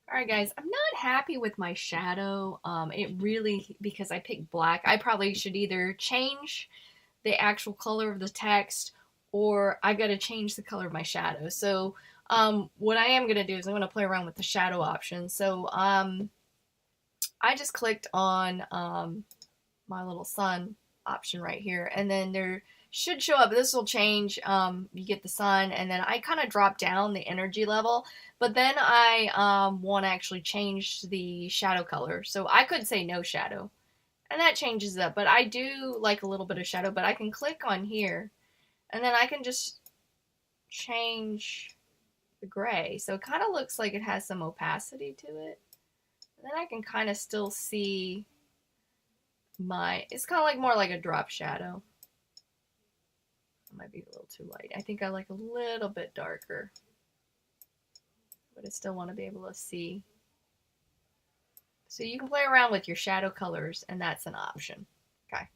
Alright guys, I'm not happy with my shadow. It really, because I picked black, I probably should either change the actual color of the text or I gotta change the color of my shadow. So what I am gonna do is I'm gonna play around with the shadow option. So I just clicked on my little sun option right here, and then there should show up. This will change. You get the sun, and then I kind of drop down the energy level, but then I want to actually change the shadow color. So I could say no shadow, and that changes up. But I do like a little bit of shadow, but I can click on here, and then I can just change the gray. So it kind of looks like it has some opacity to it. And then I can kind of still see it's kind of like more like a drop shadow. It might be a little too light. I think I like a little bit darker, but I still want to be able to see. So you can play around with your shadow colors, and that's an option. Okay.